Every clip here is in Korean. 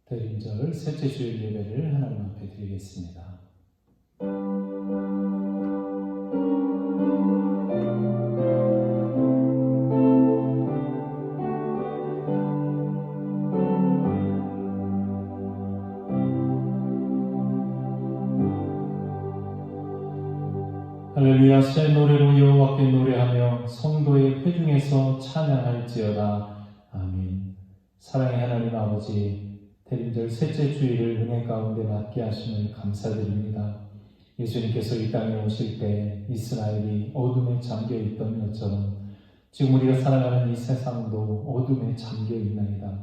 대림절 셋째 주일 예배를 하나님 앞에 드리겠습니다. 할렐루야. 새 노래로 여호와께 노래하며 성도의 회중에서 찬양할지어다. 아멘. 사랑의 하나님 아버지, 대림절 셋째 주일을 은혜 가운데 맞게 하심을 감사드립니다. 예수님께서 이 땅에 오실 때 이스라엘이 어둠에 잠겨 있던 것처럼 지금 우리가 살아가는 이 세상도 어둠에 잠겨 있나이다.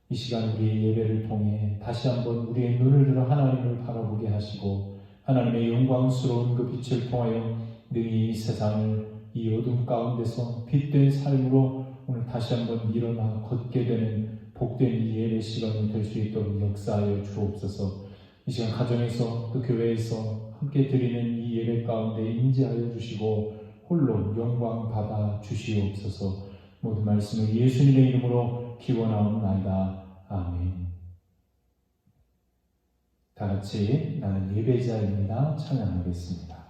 이 시간 우리의 예배를 통해 다시 한번 우리의 눈을 들어 하나님을 바라보게 하시고 하나님의 영광스러운 그 빛을 통하여 능히 이 세상을 이 어둠 가운데서 빛된 삶으로 오늘 다시 한번 일어나 걷게 되는 복된 이 예배 시간이 될 수 있도록 역사하여 주옵소서. 이 시간 가정에서 또 교회에서 함께 드리는 이 예배 가운데 임재하여 주시고 홀로 영광 받아 주시옵소서. 모든 말씀을 예수님의 이름으로 기원하옵나이다. 아멘. 다 같이 나는 예배자입니다. 찬양하겠습니다.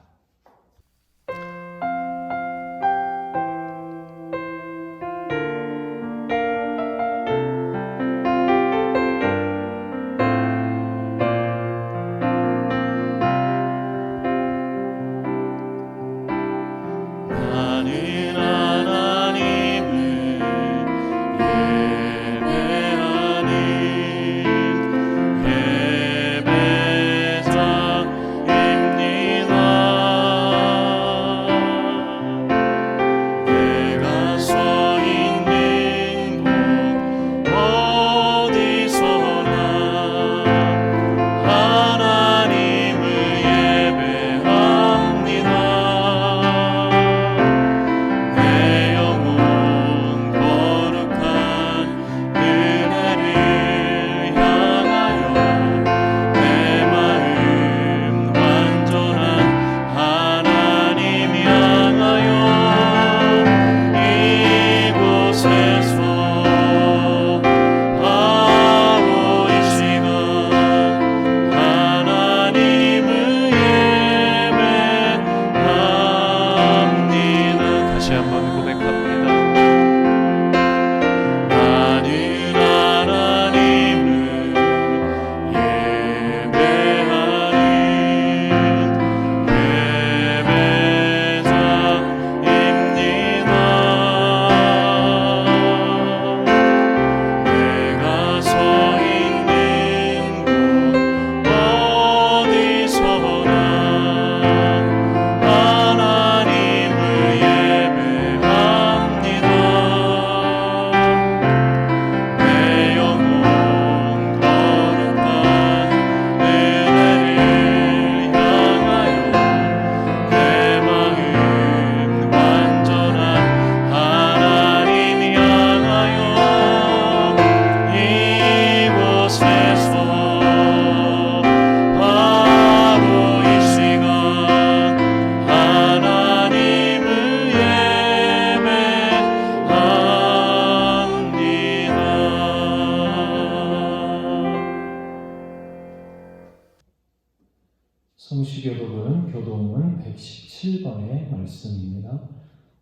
성시교독은 교독문 117번의 말씀입니다.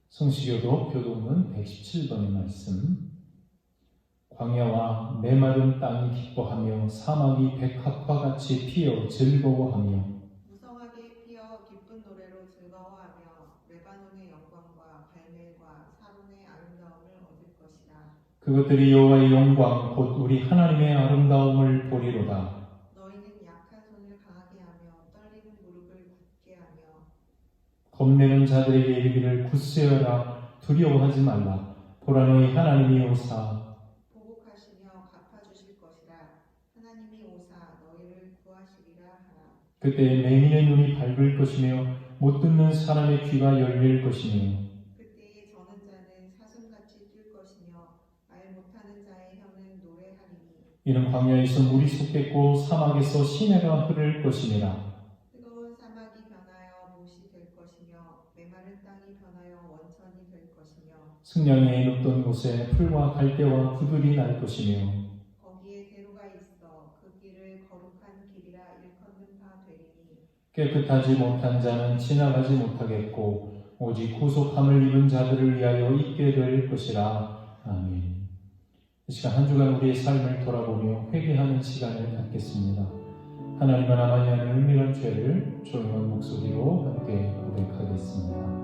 성시교독 교독문 117번의 말씀. 광야와 메마른 땅이 기뻐하며 사막이 백합과 같이 피어 즐거워하며 무성하게 피어 기쁜 노래로 즐거워하며 레바논의 영광과 갈멜과 사론의 아름다움을 얻을 것이라. 그것들이 여호와의 영광 곧 우리 하나님의 아름다움을 보리로다. 겁내는 자들에게 이르기를 굳세어라. 두려워하지 말라. 보라 너희 하나님이 오사 보복하시며 갚아주실 것이라. 하나님이 오사 너희를 구하시리라 하라. 그때 맹인의 눈이 밝을 것이며 못 듣는 사람의 귀가 열릴 것이며 그때에 저는 자는 사슴같이 뛸 것이며 말 못하는 자의 혀는 노래하리니 이는 광야에서 물이 솟겠고 사막에서 시내가 흐를 것이니라. 뜨거운 사막이 변하여 못이 될 것이며 메마른 땅이 변하여 원천이 될 것이며 승량에 높던 곳에 풀과 갈대와 구들이 날 것이며 거기에 대로가 있어 깨끗하지 못한 자는 지나가지 못하겠고 오직 구속함을 입은 자들을 위하여 있게 될 것이라. 아멘. 이 시간 한 주간 우리의 삶을 돌아보며 회개하는 시간을 갖겠습니다. 하나님 하나만이 하는 은밀한 죄를 조용한 목소리로 함께 고백하겠습니다.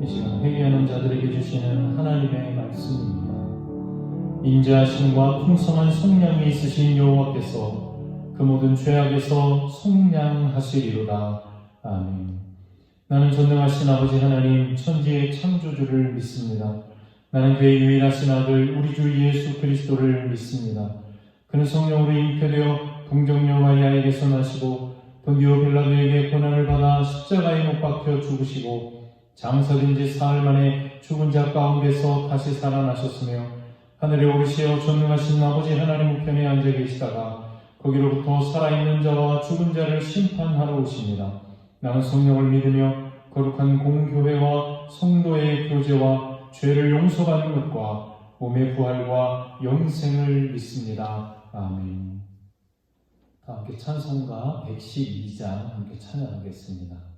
이 시간 회개하는 자들에게 주시는 하나님의 말씀입니다. 인자하심과 풍성한 속량이 있으신 여호와께서 그 모든 죄악에서 속량하시리로다. 아멘. 나는 전능하신 아버지 하나님 천지의 창조주를 믿습니다. 나는 그의 유일하신 아들 우리 주 예수 그리스도를 믿습니다. 그는 성령으로 잉태되어 동정녀 마리아에게서 나시고 본디오 빌라도에게 고난을 받아 십자가에 못 박혀 죽으시고 장사된 지 사흘 만에 죽은 자 가운데서 다시 살아나셨으며 하늘에 오르시어 전능하신 아버지 하나님 우편에 앉아 계시다가 거기로부터 살아있는 자와 죽은 자를 심판하러 오십니다. 나는 성령을 믿으며 거룩한 공교회와 성도의 교제와 죄를 용서받는 것과 몸의 부활과 영생을 믿습니다. 아멘. 다 함께 찬송가 112장 함께 찬양하겠습니다.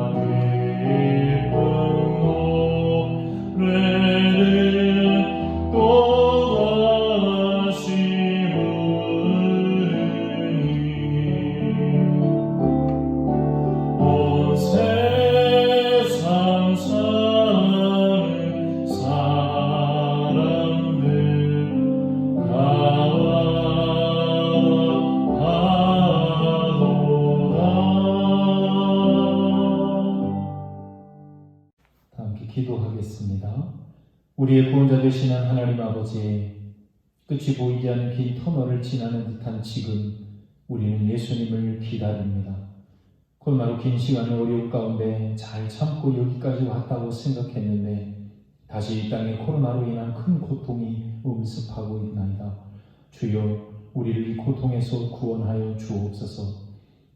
천사의 노래를 또다시 부르니 온 세상 사는 사람들 다 함께 기도하겠습니다. 우리의 구원자 되시는 하나님 아버지, 끝이 보이지 않는 긴 터널을 지나는 듯한 지금 우리는 예수님을 기다립니다. 코로나로 긴 시간을 어려운 가운데 잘 참고 여기까지 왔다고 생각했는데 다시 이 땅에 코로나로 인한 큰 고통이 음습하고 있나이다. 주여, 우리를 이 고통에서 구원하여 주옵소서.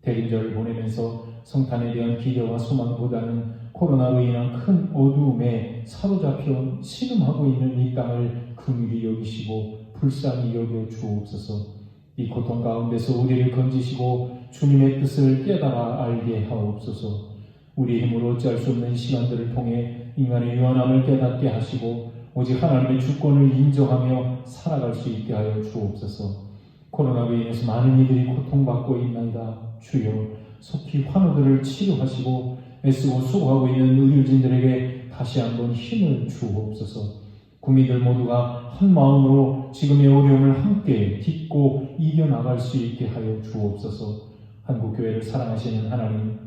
대림절을 보내면서 성탄에 대한 기대와 소망보다는 코로나로 인한 큰 어두움에 사로잡혀 신음하고 있는 이 땅을 긍휼히 여기시고 불쌍히 여겨 주옵소서. 이 고통 가운데서 우리를 건지시고 주님의 뜻을 깨달아 알게 하옵소서. 우리 힘으로 어찌할 수 없는 시간들을 통해 인간의 유한함을 깨닫게 하시고 오직 하나님의 주권을 인정하며 살아갈 수 있게 하여 주옵소서. 코로나로 인해서 많은 이들이 고통받고 있나이다. 주여, 속히 환우들을 치료하시고 애쓰고 수고하고 있는 의료진들에게 다시 한번 힘을 주옵소서. 국민들 모두가 한 마음으로 지금의 어려움을 함께 딛고 이겨나갈 수 있게 하여 주옵소서. 한국교회를 사랑하시는 하나님,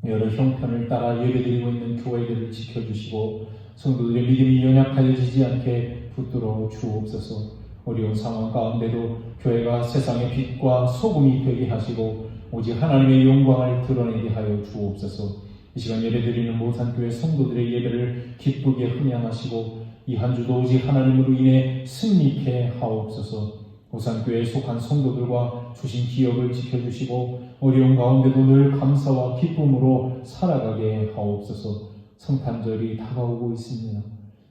여러 형편을 따라 예배드리고 있는 교회들을 지켜주시고 성도들의 믿음이 연약하여지지 않게 붙들어 주옵소서. 어려운 상황 가운데도 교회가 세상의 빛과 소금이 되게 하시고 오직 하나님의 영광을 드러내게 하여 주옵소서. 이 시간 예배드리는 모산교회 성도들의 예배를 기쁘게 흥양하시고 이 한 주도 오직 하나님으로 인해 승리케 하옵소서. 모산교회에 속한 성도들과 주신 기업을 지켜주시고 어려운 가운데도 늘 감사와 기쁨으로 살아가게 하옵소서. 성탄절이 다가오고 있습니다.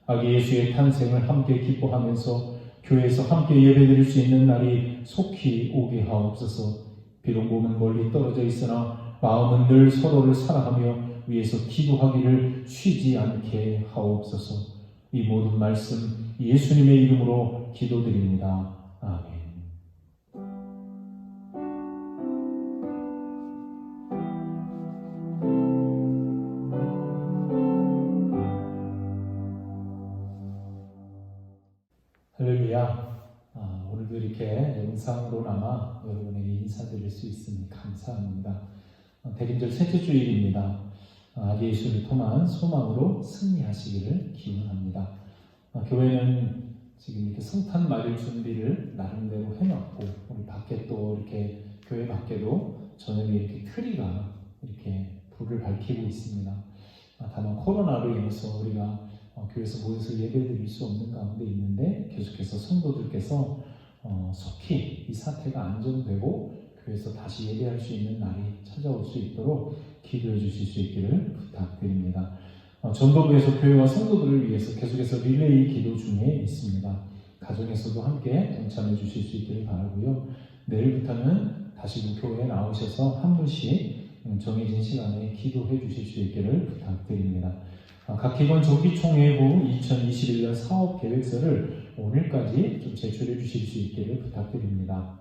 아기 예수의 탄생을 함께 기뻐하면서 교회에서 함께 예배드릴 수 있는 날이 속히 오게 하옵소서. 비록 몸은 멀리 떨어져 있으나 마음은 늘 서로를 사랑하며 위에서 기도하기를 쉬지 않게 하옵소서. 이 모든 말씀 예수님의 이름으로 기도드립니다. 아멘. 할렐루야. 오늘도 이렇게 영상으로나마 여러분에게 인사드릴 수 있으니 감사합니다. 대림절 셋째 주일입니다. 아기 예수를 통한 소망으로 승리하시기를 기원합니다. 교회는 지금 이렇게 성탄 맞을 준비를 나름대로 해놨고 우리 밖에 또 이렇게 교회 밖에도 저녁에 이렇게 트리가 이렇게 불을 밝히고 있습니다. 다만 코로나로 인해서 우리가 교회에서 모여서 예배드릴 수 없는 가운데 있는데 계속해서 성도들께서 속히 이 사태가 안정되고 교회에서 다시 예배할 수 있는 날이 찾아올 수 있도록 기도해 주실 수 있기를 부탁드립니다. 전도부에서 교회와 성도들을 위해서 계속해서 릴레이 기도 중에 있습니다. 가정에서도 함께 동참해 주실 수 있기를 바라고요. 내일부터는 다시 교회에 나오셔서 한 분씩 정해진 시간에 기도해 주실 수 있기를 부탁드립니다. 각 기관 정기총회 후 2021년 사업계획서를 오늘까지 좀 제출해 주실 수 있기를 부탁드립니다.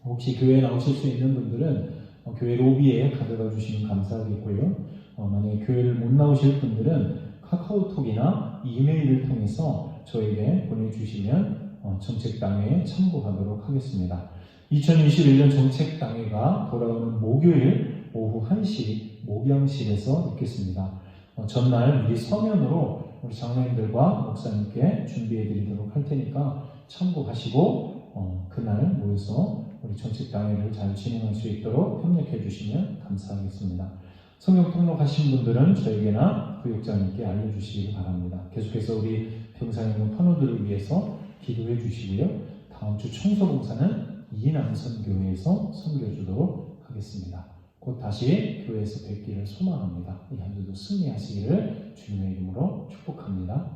혹시 교회에 나오실 수 있는 분들은 교회 로비에 가져가 주시면 감사하겠고요. 만약에 교회를 못 나오실 분들은 카카오톡이나 이메일을 통해서 저에게 보내주시면 정책당회에 참고하도록 하겠습니다. 2021년 정책당회가 돌아오는 목요일 오후 1시 목양실에서 있겠습니다. 전날 미리 서면으로 우리 장로님들과 목사님께 준비해 드리도록 할 테니까 참고하시고 그날 모여서 우리 정책당회를 잘 진행할 수 있도록 협력해 주시면 감사하겠습니다. 성경 통독하신 분들은 저에게나 부역장님께 알려주시기 바랍니다. 계속해서 우리 병상에 있는 환우들을 위해서 기도해 주시고요. 다음 주 청소봉사는 이남선교회에서 섬겨주도록 하겠습니다. 곧 다시 교회에서 뵙기를 소망합니다. 이 한 주도 승리하시기를 주님의 이름으로 축복합니다.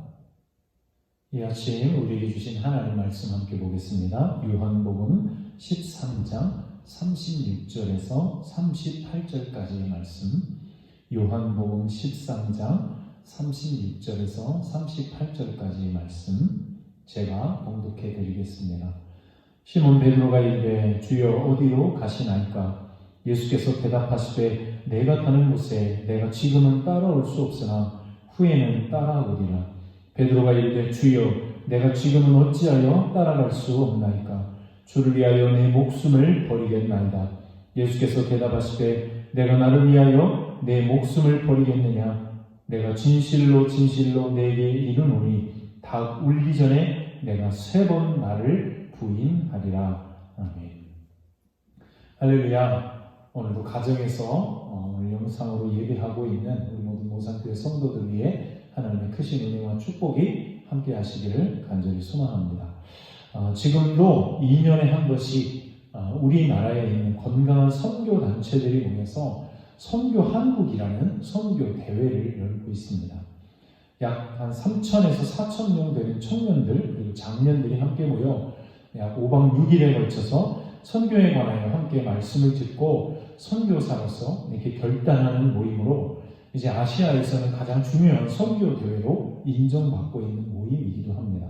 이 아침 우리에게 주신 하나님 말씀 함께 보겠습니다. 요한복음 13장 36절에서 38절까지의 말씀, 요한복음 13장 36절에서 38절까지의 말씀 제가 봉독해 드리겠습니다. 시몬 베드로가 이르되 주여 어디로 가시나이까? 예수께서 대답하시되 내가 가는 곳에 내가 지금은 따라올 수 없으나 후에는 따라오리라. 베드로가 이르되 주여 내가 지금은 어찌하여 따라갈 수 없나이까? 주를 위하여 내 목숨을 버리겠나이다. 예수께서 대답하시되 내가 나를 위하여 내 목숨을 버리겠느냐? 내가 진실로 진실로 내게 이르노니 닭 울기 전에 내가 3번 나를 부인하리라. 아멘. 할렐루야. 오늘도 가정에서 오늘 영상으로 예배하고 있는 우리 모든 모산교회 성도들 위해 하나님의 크신 은혜와 축복이 함께 하시기를 간절히 소망합니다. 지금도 2년에 한 번씩 우리나라에 있는 건강한 선교 단체들이 모여서 선교 한국이라는 선교 대회를 열고 있습니다. 약 한 3,000에서 4,000명 되는 청년들 그리고 장년들이 함께 모여 약 5박 6일에 걸쳐서 선교에 관하여 함께 말씀을 듣고 선교사로서 이렇게 결단하는 모임으로 이제 아시아에서는 가장 중요한 선교 대회로 인정받고 있는 모임이기도 합니다.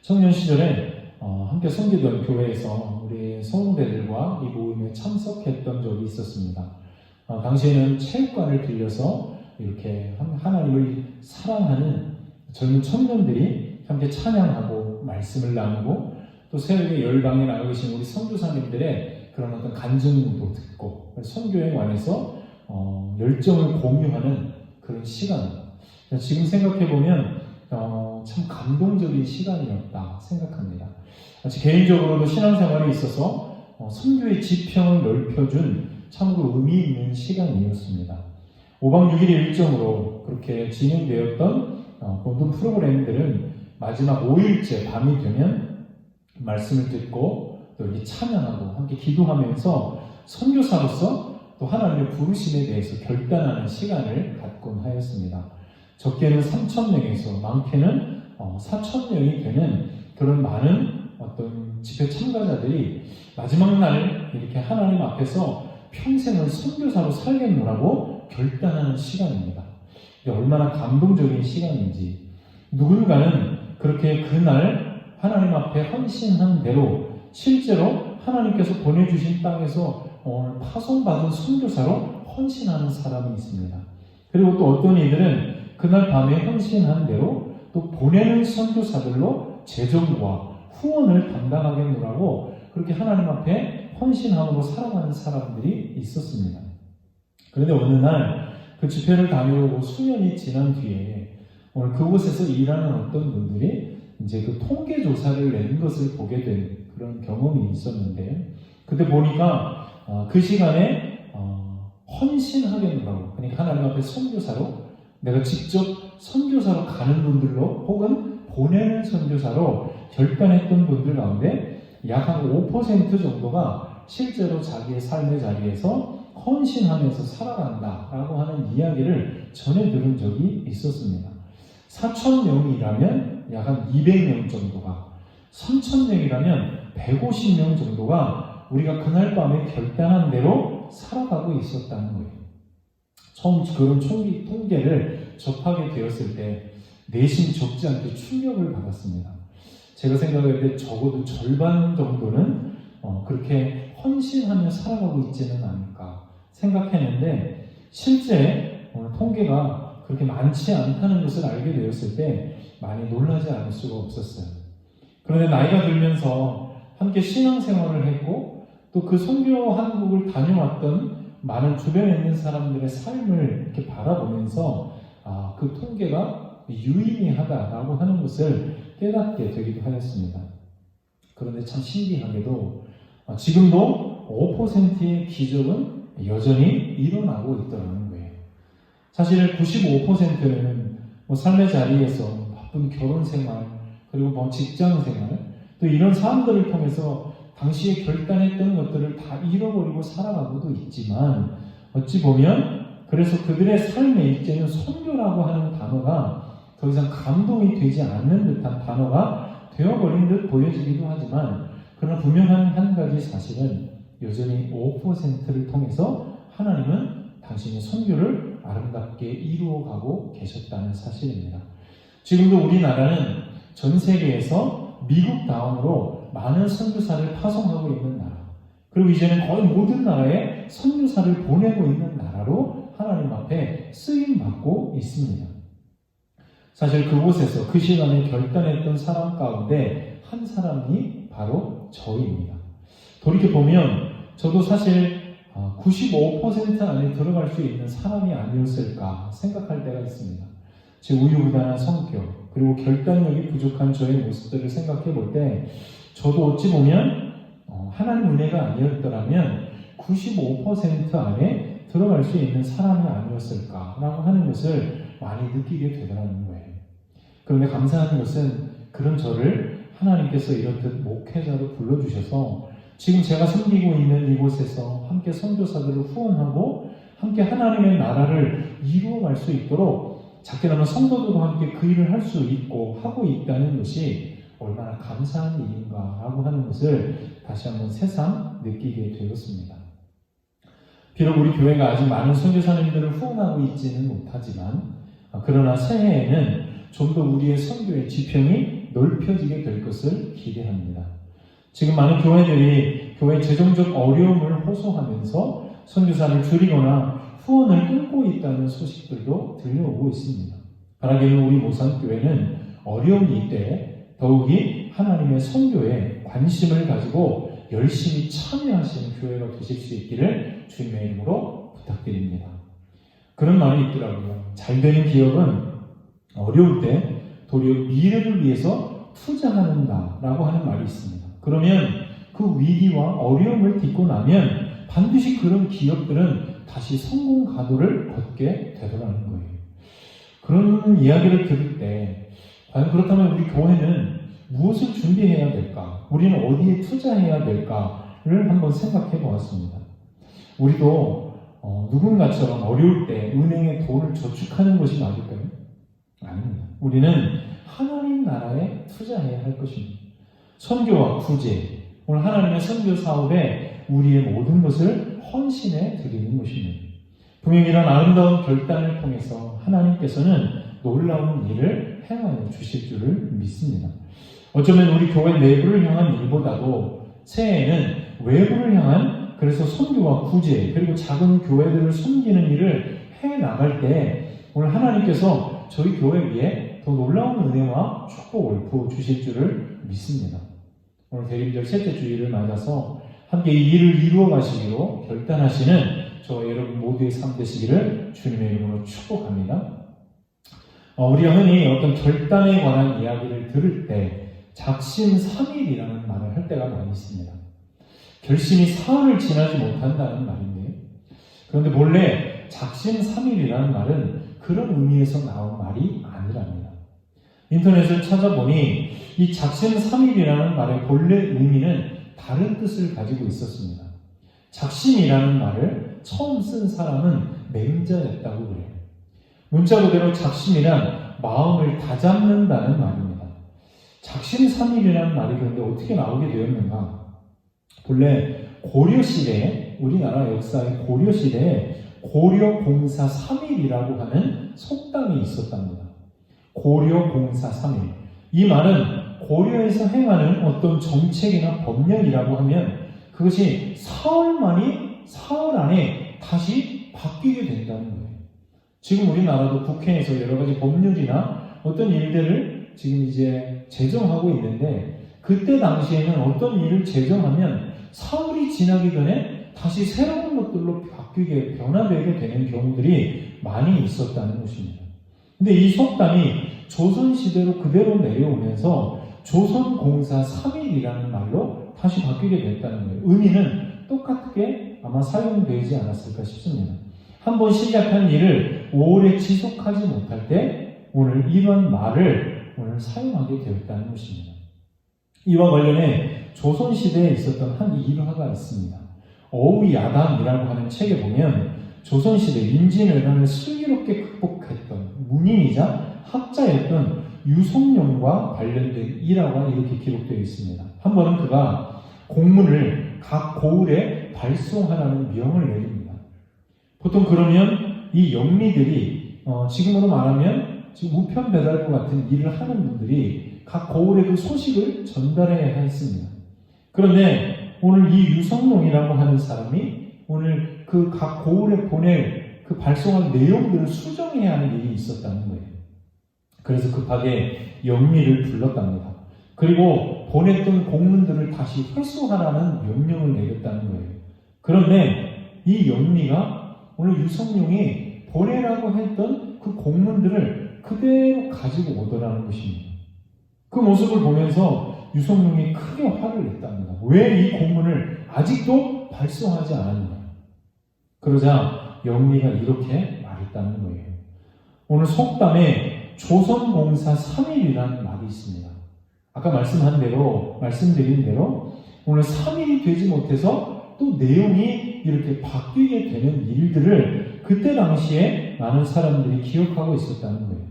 청년 시절에 함께 섬기던 교회에서 우리 성도들과 이 모임에 참석했던 적이 있었습니다. 당시에는 체육관을 빌려서 이렇게 하나님을 사랑하는 젊은 청년들이 함께 찬양하고 말씀을 나누고 또 새벽에 열방에 나가 계신 우리 선교사님들의 그런 어떤 간증도 듣고 선교에 관해서 열정을 공유하는 그런 시간. 지금 생각해보면 참 감동적인 시간이었다 생각합니다. 개인적으로도 신앙생활에 있어서 선교의 지평을 넓혀준 참으로 의미 있는 시간이었습니다. 5박 6일의 일정으로 그렇게 진행되었던 모든 프로그램들은 마지막 5일째 밤이 되면 말씀을 듣고 또 이렇게 찬양하고 함께 기도하면서 선교사로서 또 하나님의 부르심에 대해서 결단하는 시간을 갖곤 하였습니다. 적게는 3,000명에서 많게는 4,000명이 되는 그런 많은 어떤 집회 참가자들이 마지막 날 이렇게 하나님 앞에서 평생을 선교사로 살겠노라고 결단하는 시간입니다. 얼마나 감동적인 시간인지 누군가는 그렇게 그날 하나님 앞에 헌신한 대로 실제로 하나님께서 보내주신 땅에서 파송받은 선교사로 헌신하는 사람이 있습니다. 그리고 또 어떤 이들은 그날 밤에 헌신한 대로 또 보내는 선교사들로 재정과 후원을 담당하겠노라고 그렇게 하나님 앞에 헌신함으로 살아가는 사람들이 있었습니다. 그런데 어느 날 그 집회를 다녀오고 수년이 지난 뒤에 오늘 그곳에서 일하는 어떤 분들이 이제 그 통계 조사를 낸 것을 보게 된 그런 경험이 있었는데 그때 보니까 그 시간에 헌신하겠노라고 그러니까 하나님 앞에 선교사로 내가 직접 선교사로 가는 분들로 혹은 보내는 선교사로 결단했던 분들 가운데 약 한 5% 정도가 실제로 자기의 삶의 자리에서 헌신하면서 살아간다라고 하는 이야기를 전해 들은 적이 있었습니다. 4,000명이라면 약 한 200명 정도가 3,000명이라면 150명 정도가 우리가 그날 밤에 결단한 대로 살아가고 있었다는 거예요. 처음 그런 통계를 접하게 되었을 때 내심 적지 않게 충격을 받았습니다. 제가 생각할 때 적어도 절반 정도는 그렇게 헌신하며 살아가고 있지는 않을까 생각했는데 실제 오늘 통계가 그렇게 많지 않다는 것을 알게 되었을 때 많이 놀라지 않을 수가 없었어요. 그런데 나이가 들면서 함께 신앙생활을 했고 또 그 선교 한국을 다녀왔던 많은 주변에 있는 사람들의 삶을 이렇게 바라보면서 그 통계가 유의미하다라고 하는 것을 깨닫게 되기도 하였습니다. 그런데 참 신기하게도 지금도 5%의 기적은 여전히 일어나고 있더라는 거예요. 사실 95%는 삶의 자리에서 바쁜 결혼 생활 그리고 직장 생활 또 이런 삶들을 통해서 당시에 결단했던 것들을 다 잃어버리고 살아가고도 있지만 어찌 보면 그래서 그들의 삶에 이제는 선교라고 하는 단어가 더 이상 감동이 되지 않는 듯한 단어가 되어버린 듯 보여지기도 하지만 그러나 분명한 한 가지 사실은 여전히 5%를 통해서 하나님은 당신의 선교를 아름답게 이루어가고 계셨다는 사실입니다. 지금도 우리나라는 전 세계에서 미국 다음으로 많은 선교사를 파송하고 있는 나라, 그리고 이제는 거의 모든 나라에 선교사를 보내고 있는 나라로 하나님 앞에 쓰임받고 있습니다. 사실 그곳에서 그 시간에 결단했던 사람 가운데 한 사람이 바로 저입니다. 돌이켜보면 저도 사실 95% 안에 들어갈 수 있는 사람이 아니었을까 생각할 때가 있습니다. 제 우유부단한 성격, 그리고 결단력이 부족한 저의 모습들을 생각해 볼 때 저도 어찌 보면 하나님 은혜가 아니었더라면 95% 안에 들어갈 수 있는 사람이 아니었을까라고 하는 것을 많이 느끼게 되더라는 거예요. 그런데 감사한 것은 그런 저를 하나님께서 이렇듯 목회자로 불러주셔서 지금 제가 섬기고 있는 이곳에서 함께 선교사들을 후원하고 함께 하나님의 나라를 이루어갈 수 있도록 작게나마 성도들과 함께 그 일을 할 수 있고 하고 있다는 것이 얼마나 감사한 일인가라고 하는 것을 다시 한번 새삼 느끼게 되었습니다. 비록 우리 교회가 아직 많은 선교사님들을 후원하고 있지는 못하지만 그러나 새해에는 좀 더 우리의 선교의 지평이 넓혀지게 될 것을 기대합니다. 지금 많은 교회들이 교회 재정적 어려움을 호소하면서 선교사를 줄이거나 후원을 끊고 있다는 소식들도 들려오고 있습니다. 바라기는 우리 모산교회는 어려운 이때에 더욱이 하나님의 선교에 관심을 가지고 열심히 참여하시는 교회가 되실 수 있기를 주님의 이름으로 부탁드립니다. 그런 말이 있더라고요. 잘 되는 기업은 어려울 때 도리어 미래를 위해서 투자한다라고 하는 말이 있습니다. 그러면 그 위기와 어려움을 딛고 나면 반드시 그런 기업들은 다시 성공 가도를 걷게 되더라는 거예요. 그런 이야기를 들을 때 과연 그렇다면 우리 교회는 무엇을 준비해야 될까? 우리는 어디에 투자해야 될까를 한번 생각해 보았습니다. 우리도 누군가처럼 어려울 때 은행에 돈을 저축하는 것이 맞을까요? 아닙니다. 우리는 하나님 나라에 투자해야 할 것입니다. 선교와 구제, 오늘 하나님의 선교 사업에 우리의 모든 것을 헌신해 드리는 것입니다. 분명히 이런 아름다운 결단을 통해서 하나님께서는 놀라운 일을 행하여 주실 줄을 믿습니다. 어쩌면 우리 교회 내부를 향한 일보다도 새해에는 외부를 향한 그래서 선교와 구제 그리고 작은 교회들을 섬기는 일을 해나갈 때 오늘 하나님께서 저희 교회 위에 더 놀라운 은혜와 축복을 부어주실 줄을 믿습니다. 오늘 대림절 셋째 주일을 맞아서 함께 이 일을 이루어 가시기로 결단하시는 저 여러분 모두의 삶 되시기를 주님의 이름으로 축복합니다. 우리가 흔히 어떤 결단에 관한 이야기를 들을 때 작심삼일이라는 말을 할 때가 많이 있습니다. 결심이 사흘을 지나지 못한다는 말인데요. 그런데 본래 작심삼일이라는 말은 그런 의미에서 나온 말이 아니랍니다. 인터넷을 찾아보니 이 작심삼일이라는 말의 본래 의미는 다른 뜻을 가지고 있었습니다. 작심이라는 말을 처음 쓴 사람은 맹자였다고 그래요. 문자 그대로 작심이란 마음을 다잡는다는 말입니다. 작심삼일이라는 말이 그런데 어떻게 나오게 되었는가? 본래 고려시대에 우리나라 역사의 고려시대에 고려공사 3일이라고 하는 속담이 있었답니다. 고려공사 3일. 이 말은 고려에서 행하는 어떤 정책이나 법령이라고 하면 그것이 사흘 안에 다시 바뀌게 된다는 거예요. 지금 우리나라도 국회에서 여러 가지 법률이나 어떤 일들을 지금 이제 제정하고 있는데 그때 당시에는 어떤 일을 제정하면 사흘이 지나기 전에 다시 새로운 것들로 바뀌게 변화되게 되는 경우들이 많이 있었다는 것입니다. 근데 이 속담이 조선시대로 그대로 내려오면서 조선공사 3일이라는 말로 다시 바뀌게 됐다는 거예요. 의미는 똑같게 아마 사용되지 않았을까 싶습니다. 한번 시작한 일을 오래 지속하지 못할 때 오늘 이런 말을 오늘 사용하게 되었다는 것입니다. 이와 관련해 조선시대에 있었던 한 일화가 있습니다. 어우야담이라고 하는 책에 보면 조선시대 임진왜란을 슬기롭게 극복했던 문인이자 학자였던 유성룡과 관련된 일화가 이렇게 기록되어 있습니다. 한 번은 그가 공문을 각 고을에 발송하라는 명을 내립니다. 보통 그러면 이 영리들이 지금으로 말하면 지금 우편 배달부 같은 일을 하는 분들이 각 고을에 그 소식을 전달해야 했습니다. 그런데 오늘 이 유성룡이라고 하는 사람이 오늘 그 각 고을에 보낼 그 발송할 내용들을 수정해야 하는 일이 있었다는 거예요. 그래서 급하게 영리를 불렀답니다. 그리고 보냈던 공문들을 다시 회수하라는 명령을 내렸다는 거예요. 그런데 이 영리가 오늘 유성룡이 보내라고 했던 그 공문들을 그대로 가지고 오더라는 것입니다. 그 모습을 보면서 유성룡이 크게 화를 냈답니다. 왜 이 공문을 아직도 발송하지 않았느냐. 그러자 영리가 이렇게 말했다는 거예요. 오늘 속담에 조선공사 3일이라는 말이 있습니다. 아까 말씀드린 대로 오늘 3일이 되지 못해서 또 내용이 이렇게 바뀌게 되는 일들을 그때 당시에 많은 사람들이 기억하고 있었다는 거예요.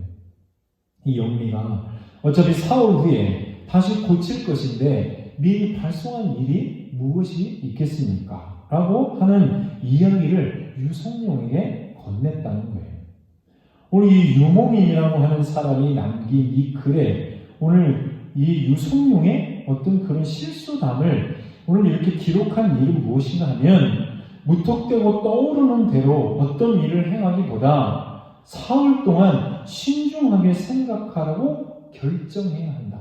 이 영리가 어차피 사흘 후에 다시 고칠 것인데 미리 발송한 일이 무엇이 있겠습니까? 라고 하는 이야기를 유성룡에게 건넸다는 거예요. 오늘 이 유몽인이라고 하는 사람이 남긴 이 글에 오늘 이 유성룡의 어떤 그런 실수담을 오늘 이렇게 기록한 일은 무엇인가 하면 무턱대고 떠오르는 대로 어떤 일을 행하기보다 사흘 동안 신중하게 생각하라고 결정해야 한다.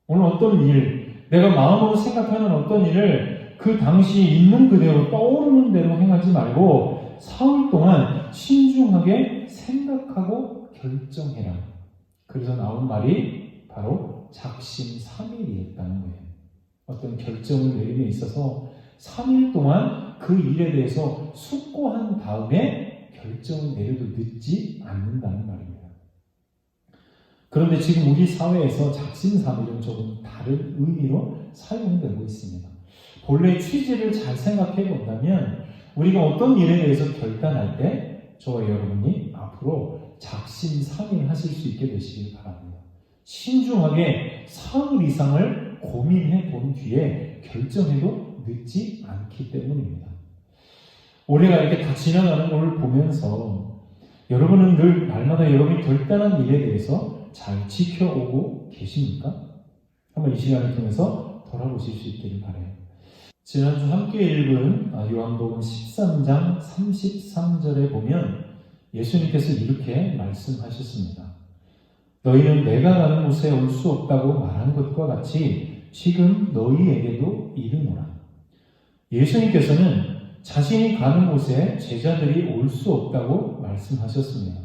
오늘 어떤 일, 내가 마음으로 생각하는 어떤 일을 그 당시 있는 그대로 떠오르는 대로 행하지 말고 사흘 동안 신중하게 생각하고 결정해라. 그래서 나온 말이 바로 작심삼일이었다는 거예요. 어떤 결정을 내림에 있어서 3일 동안 그 일에 대해서 숙고한 다음에 결정을 내려도 늦지 않는다는 말입니다. 그런데 지금 우리 사회에서 작심삼일은 조금 다른 의미로 사용되고 있습니다. 본래 취지를 잘 생각해 본다면 우리가 어떤 일에 대해서 결단할 때 저와 여러분이 앞으로 작심삼일 하실 수 있게 되시길 바랍니다. 신중하게 사흘 이상을 고민해 본 뒤에 결정해도 늦지 않기 때문입니다. 올해가 이렇게 다 지나가는 걸 보면서 여러분은 늘 날마다 여러분이 결단한 일에 대해서 잘 지켜오고 계십니까? 한번 이 시간을 통해서 돌아보실 수 있기를 바라요. 지난주 함께 읽은 요한복음 13장 33절에 보면 예수님께서 이렇게 말씀하셨습니다. 너희는 내가 가는 곳에 올 수 없다고 말한 것과 같이 지금 너희에게도 이르노라. 예수님께서는 자신이 가는 곳에 제자들이 올 수 없다고 말씀하셨습니다.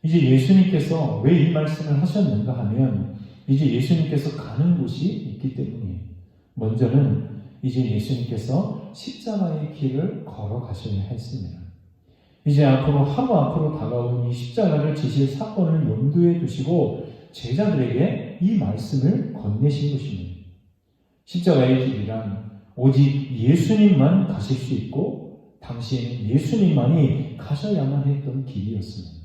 이제 예수님께서 왜 이 말씀을 하셨는가 하면 이제 예수님께서 가는 곳이 있기 때문이에요. 먼저는 이제 예수님께서 십자가의 길을 걸어가셔야 했습니다. 이제 하루 앞으로 다가온 이 십자가를 지실 사건을 염두에 두시고 제자들에게 이 말씀을 건네신 것입니다. 십자가의 길이란 오직 예수님만 가실 수 있고 당시에는 예수님만이 가셔야만 했던 길이었습니다.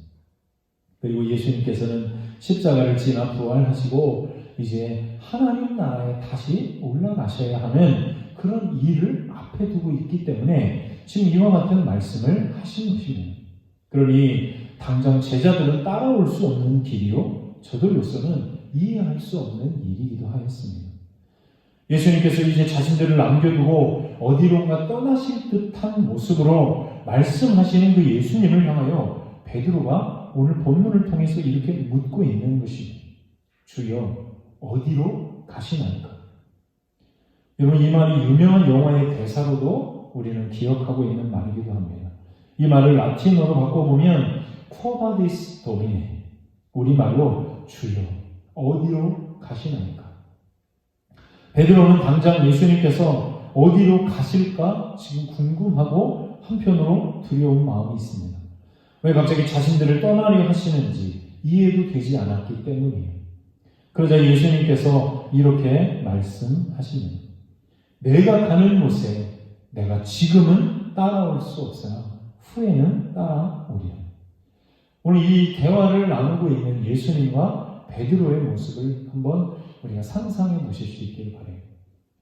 그리고 예수님께서는 십자가를 지나 부활하시고 이제 하나님 나라에 다시 올라가셔야 하는 그런 일을 앞에 두고 있기 때문에 지금 이와 같은 말씀을 하신 것입니다. 그러니 당장 제자들은 따라올 수 없는 길이요 저들로서는 이해할 수 없는 일이기도 하였습니다. 예수님께서 이제 자신들을 남겨두고 어디론가 떠나실 듯한 모습으로 말씀하시는 그 예수님을 향하여 베드로가 오늘 본문을 통해서 이렇게 묻고 있는 것입니다. 주여 어디로 가시나이까? 여러분 이 말이 유명한 영화의 대사로도 우리는 기억하고 있는 말이기도 합니다. 이 말을 라틴어로 바꿔보면 Quo vadis Domine, 우리말로 주여 어디로 가시나이까? 베드로는 당장 예수님께서 어디로 가실까 지금 궁금하고 한편으로 두려운 마음이 있습니다. 왜 갑자기 자신들을 떠나려 하시는지 이해도 되지 않았기 때문이에요. 그러자 예수님께서 이렇게 말씀하십니다. 내가 가는 곳에 내가 지금은 따라올 수 없으나 후에는 따라오리라. 오늘 이 대화를 나누고 있는 예수님과 베드로의 모습을 한번 우리가 상상해 보실 수 있기를 바라요.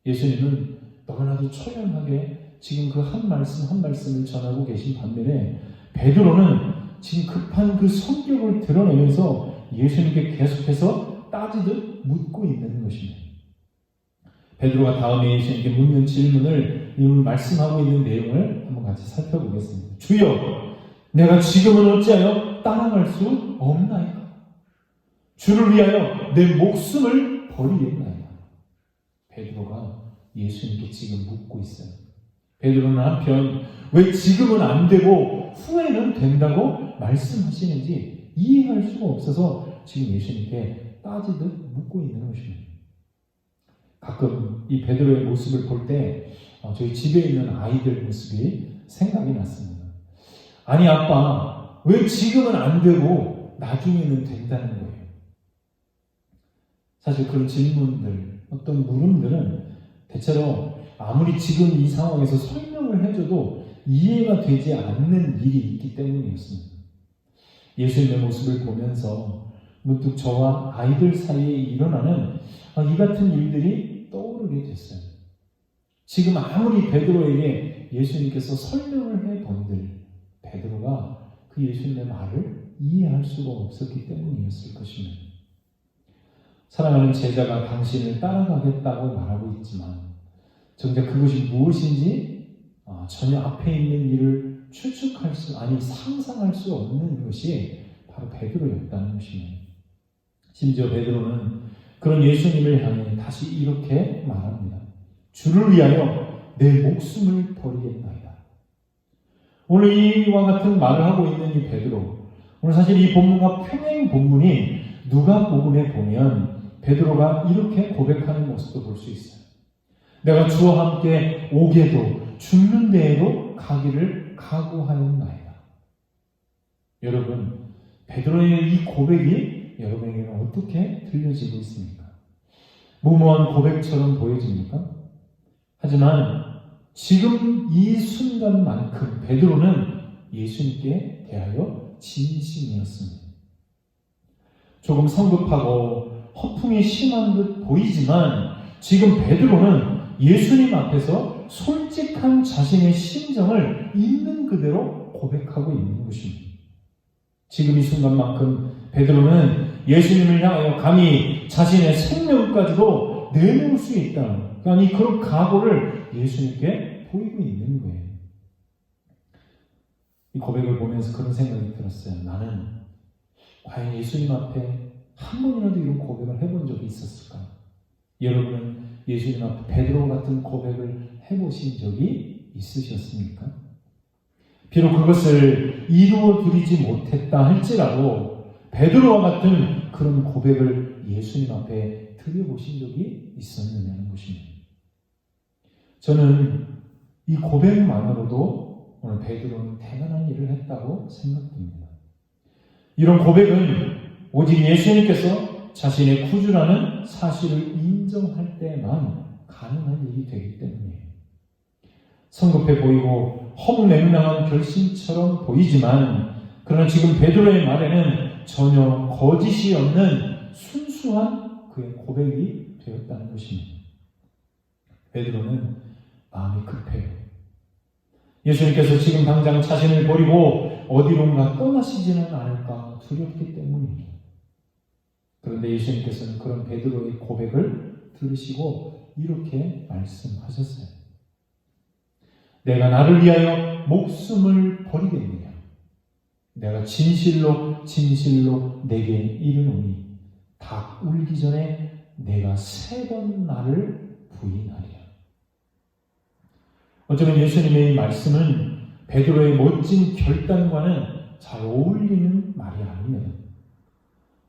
예수님은 너무나도 초연하게 지금 그 한 말씀 한 말씀을 전하고 계신 반면에 베드로는 지금 급한 그 성격을 드러내면서 예수님께 계속해서 따지듯 묻고 있는 것입니다. 베드로가 다음에 예수님께 묻는 질문을 오늘 말씀하고 있는 내용을 한번 같이 살펴보겠습니다. 주여, 내가 지금은 어찌하여 따라갈 수 없나이까? 주를 위하여 내 목숨을 버리겠나이까? 베드로가 예수님께 지금 묻고 있어요. 베드로는 한편 왜 지금은 안 되고 후에는 된다고 말씀하시는지 이해할 수가 없어서 지금 예수님께 따지듯 묻고 있는 것입니다. 가끔 이 베드로의 모습을 볼 때 저희 집에 있는 아이들 모습이 생각이 났습니다. 아니 아빠, 왜 지금은 안 되고 나중에는 된다는 거예요? 사실 그런 질문들, 어떤 물음들은 대체로 아무리 지금 이 상황에서 설명을 해줘도 이해가 되지 않는 일이 있기 때문이었습니다. 예수님의 모습을 보면서 문득 저와 아이들 사이에 일어나는 이 같은 일들이 떠오르게 됐어요. 지금 아무리 베드로에게 예수님께서 설명을 해본들 베드로가 그 예수님의 말을 이해할 수가 없었기 때문이었을 것입니다. 사랑하는 제자가 당신을 따라가겠다고 말하고 있지만 정작 그것이 무엇인지 전혀 앞에 있는 일을 추측할 수 아니 상상할 수 없는 것이 바로 베드로였다는 것입니다. 심지어 베드로는 그런 예수님을 향해 다시 이렇게 말합니다. 주를 위하여 내 목숨을 버리겠나이다. 오늘 이와 같은 말을 하고 있는 이 베드로, 오늘 사실 이 본문과 평행 본문인 누가복음에 보면 베드로가 이렇게 고백하는 모습도 볼 수 있어요. 내가 주와 함께 오게도 죽는 데에도 가기를 각오하였나이다. 여러분, 베드로의 이 고백이 여러분에게는 어떻게 들려지고 있습니까? 무모한 고백처럼 보여집니까? 하지만 지금 이 순간만큼 베드로는 예수님께 대하여 진심이었습니다. 조금 성급하고 허풍이 심한 듯 보이지만 지금 베드로는 예수님 앞에서 솔직한 자신의 심정을 있는 그대로 고백하고 있는 것입니다. 지금 이 순간만큼 베드로는 예수님을 향하여 감히 자신의 생명까지도 내놓을 수 있다는 아니 그런 각오를 예수님께 보이고 있는 거예요. 이 고백을 보면서 그런 생각이 들었어요. 나는 과연 예수님 앞에 한 번이라도 이런 고백을 해본 적이 있었을까? 여러분은 예수님 앞에 베드로 같은 고백을 해보신 적이 있으셨습니까? 비록 그것을 이루어 드리지 못했다 할지라도 베드로와 같은 그런 고백을 예수님 앞에 드려보신 적이 있었느냐는 것입니다. 저는 이 고백만으로도 오늘 베드로는 대단한 일을 했다고 생각됩니다. 이런 고백은 오직 예수님께서 자신의 구주라는 사실을 인정할 때만 가능한 일이 되기 때문이에요. 성급해 보이고 허무맹랑한 결심처럼 보이지만 그러나 지금 베드로의 말에는 전혀 거짓이 없는 순수한 그의 고백이 되었다는 것입니다. 베드로는 마음이 급해요. 예수님께서 지금 당장 자신을 버리고 어디론가 떠나시지는 않을까 두렵기 때문입니다. 그런데 예수님께서는 그런 베드로의 고백을 들으시고 이렇게 말씀하셨어요. 내가 나를 위하여 목숨을 버리겠느냐? 내가 진실로 진실로 내게 이르노니 닭 울기 전에 내가 3번 나를 부인하리라. 어쩌면 예수님의 이 말씀은 베드로의 멋진 결단과는 잘 어울리는 말이 아닙니다.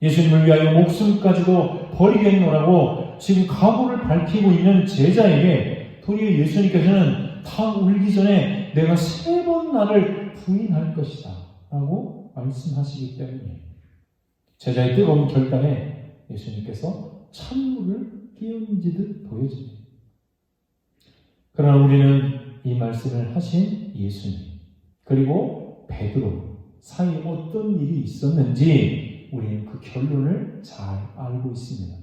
예수님을 위하여 목숨까지도 버리겠노라고 지금 각오를 밝히고 있는 제자에게 도리어 예수님께서는 다 울기 전에 내가 3번 나를 부인할 것이다 라고 말씀하시기 때문이에요. 제자의 뜨거운 결단에 예수님께서 찬물을 끼얹듯 보여집니다. 그러나 우리는 이 말씀을 하신 예수님 그리고 베드로 사이에 어떤 일이 있었는지 우리는 그 결론을 잘 알고 있습니다.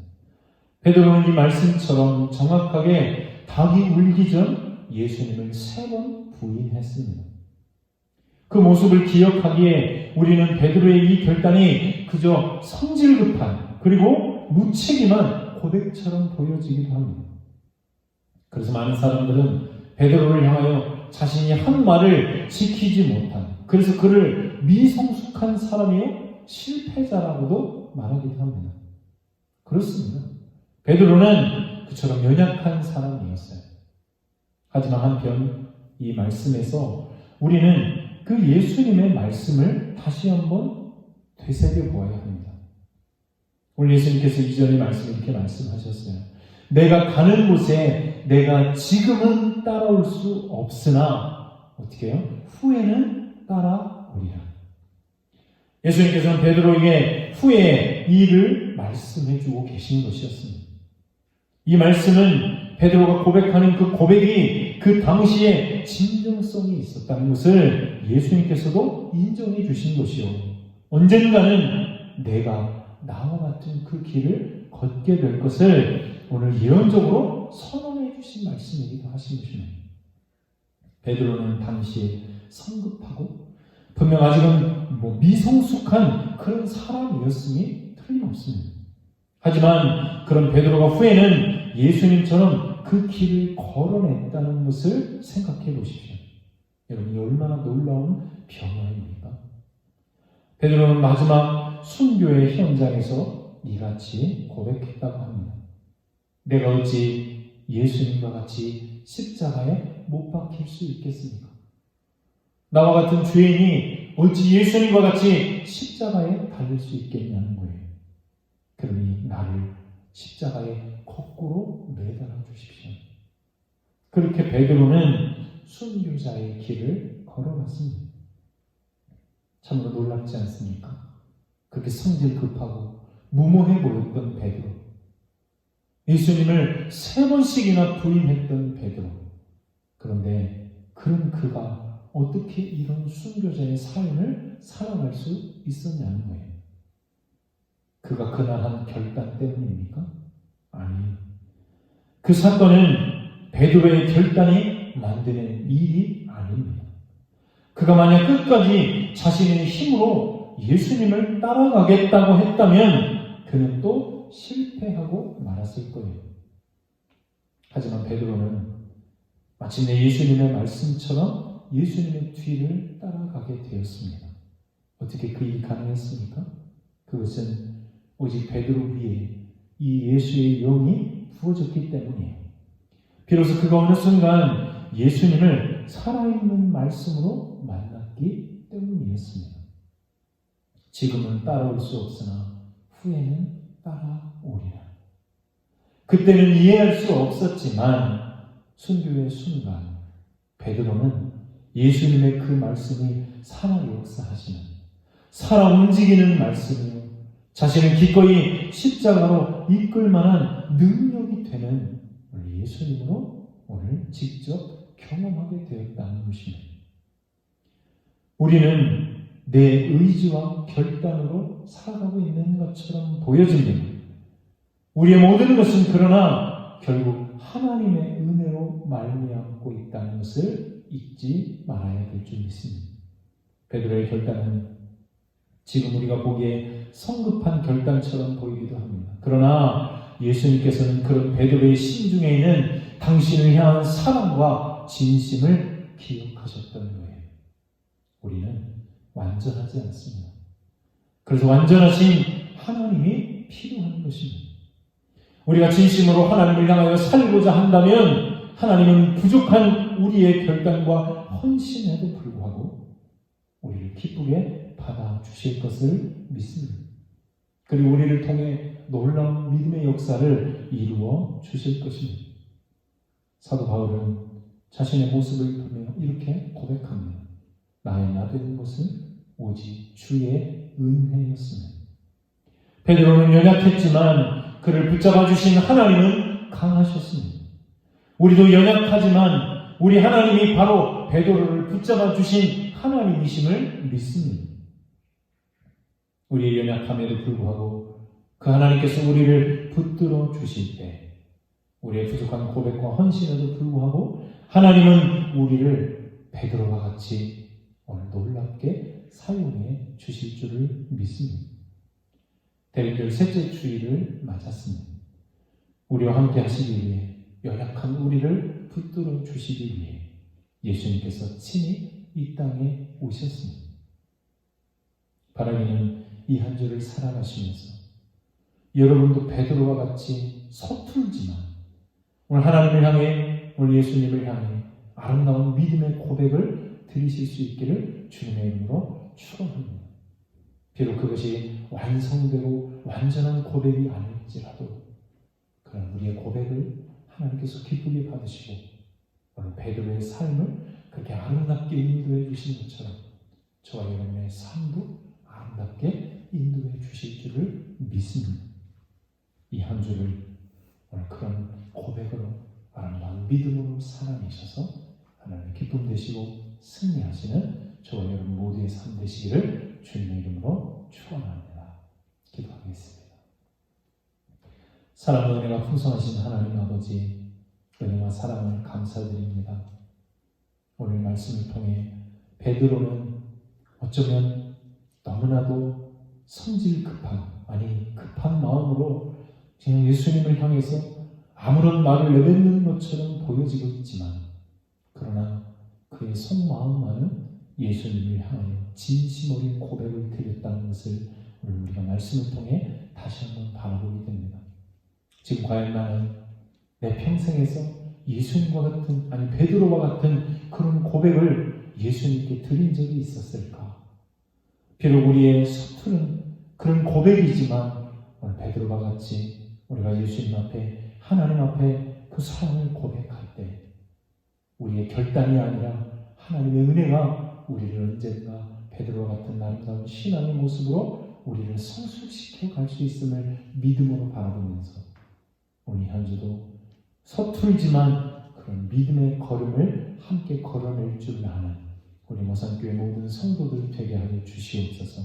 베드로는 이 말씀처럼 정확하게 닭이 울기 전 예수님을 3번 부인했습니다. 그 모습을 기억하기에 우리는 베드로의 이 결단이 그저 성질급한 그리고 무책임한 고백처럼 보여지기도 합니다. 그래서 많은 사람들은 베드로를 향하여 자신이 한 말을 지키지 못한, 그래서 그를 미성숙한 사람이요 실패자라고도 말하기도 합니다. 그렇습니다. 베드로는 그처럼 연약한 사람이었어요. 하지만 한편 이 말씀에서 우리는 그 예수님의 말씀을 다시 한번 되새겨 보아야 합니다. 오늘 예수님께서 이전의 말씀을 이렇게 말씀하셨어요. 내가 가는 곳에 내가 지금은 따라올 수 없으나 어떻게 해요? 후에는 따라오리라. 예수님께서는 베드로에게 후에 이 일을 말씀해주고 계신 것이었습니다. 이 말씀은 베드로가 고백하는 그 고백이 그 당시에 진정성이 있었다는 것을 예수님께서도 인정해 주신 것이요. 언젠가는 내가 나와 같은 그 길을 걷게 될 것을 오늘 예언적으로 선언해 주신 말씀이기도 하신 것입니다. 베드로는 당시에 성급하고 분명 아직은 미성숙한 그런 사람이었음이 틀림없습니다. 하지만 그런 베드로가 후에는 예수님처럼 그 길을 걸어냈다는 것을 생각해 보십시오. 여러분이 얼마나 놀라운 변화입니까? 베드로는 마지막 순교의 현장에서 이같이 고백했다고 합니다. 내가 어찌 예수님과 같이 십자가에 못 박힐 수 있겠습니까? 나와 같은 죄인이 어찌 예수님과 같이 십자가에 달릴 수 있겠냐는 거예요. 그러니 나를 십자가에 거꾸로 매달아 주십시오. 그렇게 베드로는 순교자의 길을 걸어갔습니다. 참으로 놀랍지 않습니까? 그렇게 성질 급하고 무모해 보였던 베드로, 예수님을 3번씩이나 부인했던 베드로, 그런데 그런 그가 어떻게 이런 순교자의 삶을 살아갈 수 있었냐는 거예요. 그가 그날 한 결단 때문입니까? 아니, 그 사건은 베드로의 결단이 만드는 일이 아닙니다. 그가 만약 끝까지 자신의 힘으로 예수님을 따라가겠다고 했다면 그는 또 실패하고 말았을 거예요. 하지만 베드로는 마침내 예수님의 말씀처럼 예수님의 뒤를 따라가게 되었습니다. 어떻게 그 일이 가능했습니까? 그것은 오직 베드로 위에 이 예수의 영이 부어졌기 때문이에요. 비로소 그가 어느 순간 예수님을 살아있는 말씀으로 만났기 때문이었습니다. 지금은 따라올 수 없으나 후에는 따라오리라. 그때는 이해할 수 없었지만 순교의 순간 베드로는 예수님의 그 말씀이 살아 역사하시는, 살아 움직이는 말씀이요, 자신을 기꺼이 십자가로 이끌 만한 능력이 되는 예수님으로 오늘 직접 경험하게 되었다는 것입니다. 우리는 내 의지와 결단으로 살아가고 있는 것처럼 보여집니다. 우리의 모든 것은 그러나 결국 하나님의 은혜로 말미암고 있다는 것을 잊지 말아야 될 줄 믿습니다. 베드로의 결단은 지금 우리가 보기에 성급한 결단처럼 보이기도 합니다. 그러나 예수님께서는 그런 베드로의 심중에 있는 당신을 향한 사랑과 진심을 기억하셨던 거예요. 우리는 완전하지 않습니다. 그래서 완전하신 하나님이 필요한 것입니다. 우리가 진심으로 하나님을 향하여 살고자 한다면 하나님은 부족한 우리의 결단과 헌신에도 불구하고 우리를 기쁘게 받아주실 것을 믿습니다. 그리고 우리를 통해 놀라운 믿음의 역사를 이루어 주실 것입니다. 사도 바울은 자신의 모습을 보며 이렇게 고백합니다. 나의 나된 것은 오직 주의 은혜였습니다. 베드로는 연약했지만 그를 붙잡아 주신 하나님은 강하셨습니다. 우리도 연약하지만 우리 하나님이 바로 베드로를 붙잡아 주신 하나님이심을 믿습니다. 우리의 연약함에도 불구하고 그 하나님께서 우리를 붙들어 주실 때 우리의 부족한 고백과 헌신에도 불구하고 하나님은 우리를 베드로와 같이 오늘 놀랍게 사용해 주실 줄을 믿습니다. 대림절 셋째 주일을 맞았습니다. 우리와 함께 하시기 위해 연약한 우리를 붙들어 주시기 위해 예수님께서 친히 이 땅에 오셨습니다. 바라기는 이 한 주를 살아가시면서 여러분도 베드로와 같이 서툴지만 오늘 하나님을 향해, 오늘 예수님을 향해 아름다운 믿음의 고백을 드리실 수 있기를 주님의 이름으로 축원합니다. 비록 그것이 완성되고 완전한 고백이 아닐지라도 그런 우리의 고백을 하나님께서 기쁘게 받으시고 오늘 베드로의 삶을 그렇게 아름답게 인도해 주신 것처럼 저와 여러분의 삶도 아름답게 인도해 주실 줄을 믿습니다. 이 한 주를 오늘 그런 고백으로 아름다운 믿음으로 살아내셔서 하나님의 기쁨 되시고 승리하시는 저와 여러분 모두의 삶 되시기를 주님의 이름으로 축원합니다. 기도하겠습니다. 사랑과 은혜가 풍성하신 하나님 아버지, 은혜와 사랑을 감사드립니다. 오늘 말씀을 통해 베드로는 어쩌면 너무나도 성질 급한 마음으로 그냥 예수님을 향해서 아무런 말을 내뱉는 것처럼 보여지고 있지만 그러나 그의 속마음만은 예수님을 향하여 진심 어린 고백을 드렸다는 것을 오늘 우리가 말씀을 통해 다시 한번 바라보게 됩니다. 지금 과연 나는 내 평생에서 예수님과 같은, 아니 베드로와 같은 그런 고백을 예수님께 드린 적이 있었을까? 비록 우리의 서투른 그런 고백이지만 오늘 베드로와 같이 우리가 예수님 앞에, 하나님 앞에 그 사랑을 고백할 때 우리의 결단이 아니라 하나님의 은혜가 우리를 언젠가 베드로와 같은 아름다운 신앙의 모습으로 우리를 성숙시켜 갈 수 있음을 믿음으로 바라보면서 오늘 한 주도 서툴지만 그런 믿음의 걸음을 함께 걸어낼 줄 아는 우리 모산교회 모든 성도들 되게 하여 주시옵소서.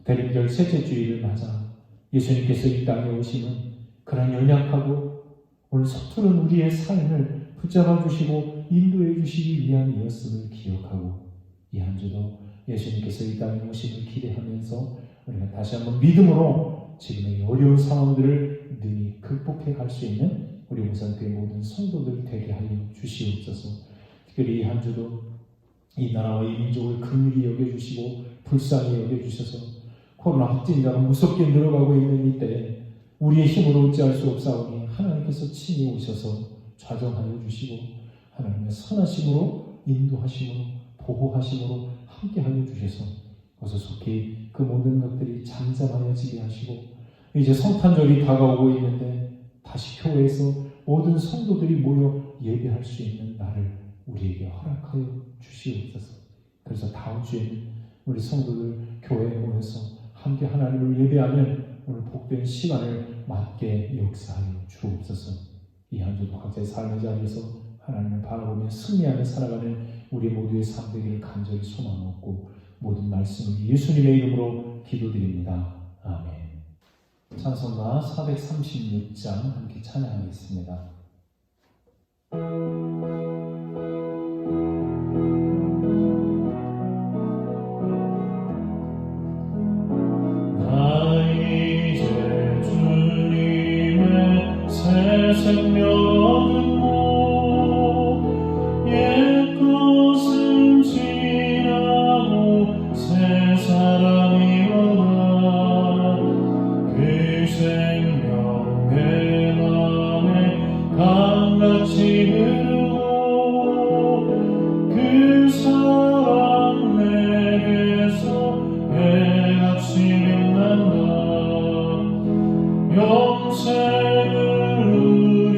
대림절 셋째 주일을 맞아 예수님께서 이 땅에 오시는 그런 연약하고 오늘 서투른 우리의 삶을 붙잡아 주시고 인도해 주시기 위함이었음을 기억하고 이 한 주도 예수님께서 이 땅에 오심을 기대하면서 우리가 다시 한번 믿음으로 지금의 어려운 상황들을 능히 극복해 갈 수 있는 우리 모산교회 모든 성도들 되게 하여 주시옵소서. 특별히 이 한 주도 이 나라와 이 민족을 긍휼히 여겨주시고 불쌍히 여겨주셔서 코로나 확진자가 무섭게 늘어가고 있는 이때에 우리의 힘으로 어찌할 수 없사오니 하나님께서 친히 오셔서 좌정하여 주시고 하나님의 선하심으로 인도하심으로 보호하심으로 함께하여 주셔서 어서 속히 그 모든 것들이 잠잠하여지게 하시고 이제 성탄절이 다가오고 있는데 다시 교회에서 모든 성도들이 모여 예배할 수 있는 날을 우리에게 허락하여 주시옵소서. 그래서 다음 주에는 우리 성도들 교회에 모여서 함께 하나님을 예배하는 오늘 복된 시간을 맞게 역사하여 주옵소서. 이 한 주도 각자의 삶의 자리에서 하나님을 바라보며 승리하며 살아가는 우리 모두의 삶 되기를 간절히 소망하고 모든 말씀을 예수님의 이름으로 기도드립니다. 아멘. 찬송가 436장 함께 찬양하겠습니다. 나 이제 주님의 새 생명을 옛 것은 지나고 새 사람이 오라 그 생명 내 맘에 강같이 흐르고 그 사랑 내게서 해같이 빛난다 영생을 누리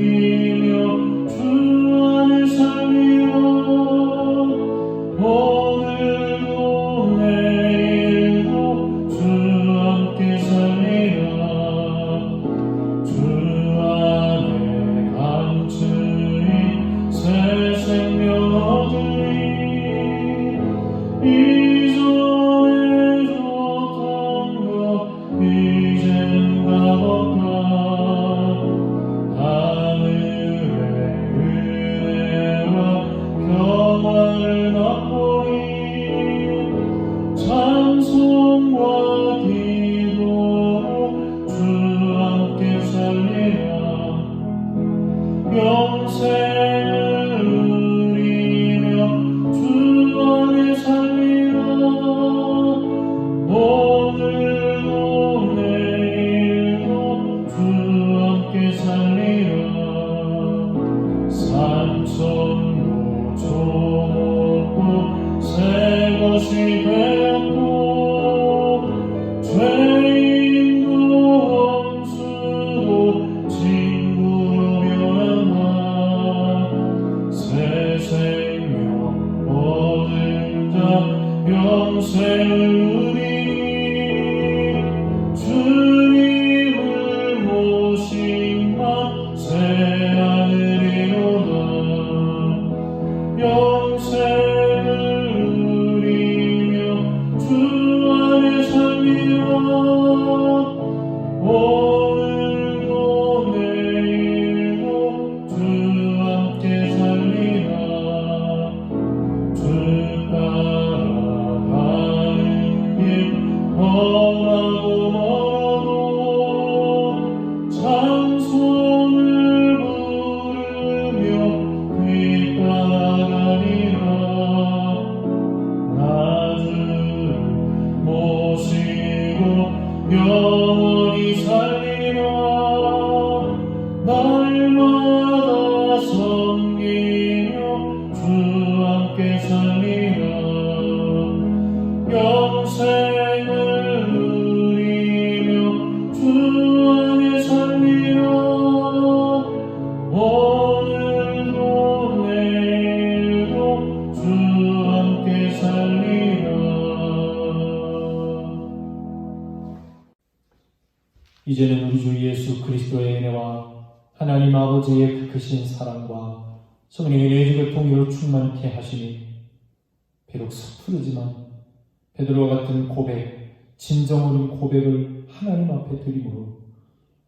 되었고 죄인도 원수도 친구로 변한다. 새 생명 얻은 자 영생을 누리니 주님을 모신 바 새 하늘이로다. 영생을 누리며 주 안에 살리라. 오늘도 내일도 주 함께 살리라. 주 따라가는 길 험하고 멀어도 찬송을 부르며 뒤따라가리라. 나 주를 모시고 영원히 살리라. 날마다 섬기며 주 함께 살리라. 영생을 누리며 주 안에 살리라. 오늘도 내일도 주 함께 살리라. 이제는 우리 주 예수 그리스도의 은혜와 하나님 아버지의 그 크신 사랑과 성령의 내주의 통일로 충만케 하시니 비록 서투르지만 베드로와 같은 고백, 진정 어린 고백을 하나님 앞에 드림으로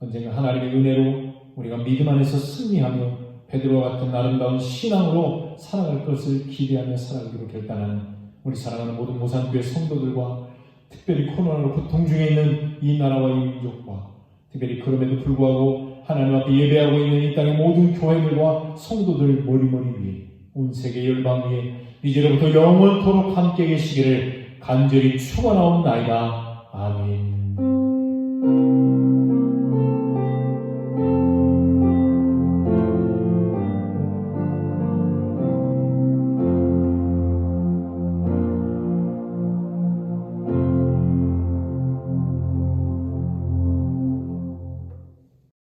언젠가 하나님의 은혜로 우리가 믿음 안에서 승리하며 베드로와 같은 아름다운 신앙으로 살아갈 것을 기대하며 살아가기로 결단하는 우리 사랑하는 모든 모산교회 성도들과 특별히 코로나로 고통 중에 있는 이 나라와 이 민족과 특별히 그럼에도 불구하고 하나님 앞에 예배하고 있는 이 땅의 모든 교회들과 성도들 머리머리 위에 온 세계 열방 위에 이제로부터 영원토록 함께 계시기를 간절히 축원하옵나이다. 아멘.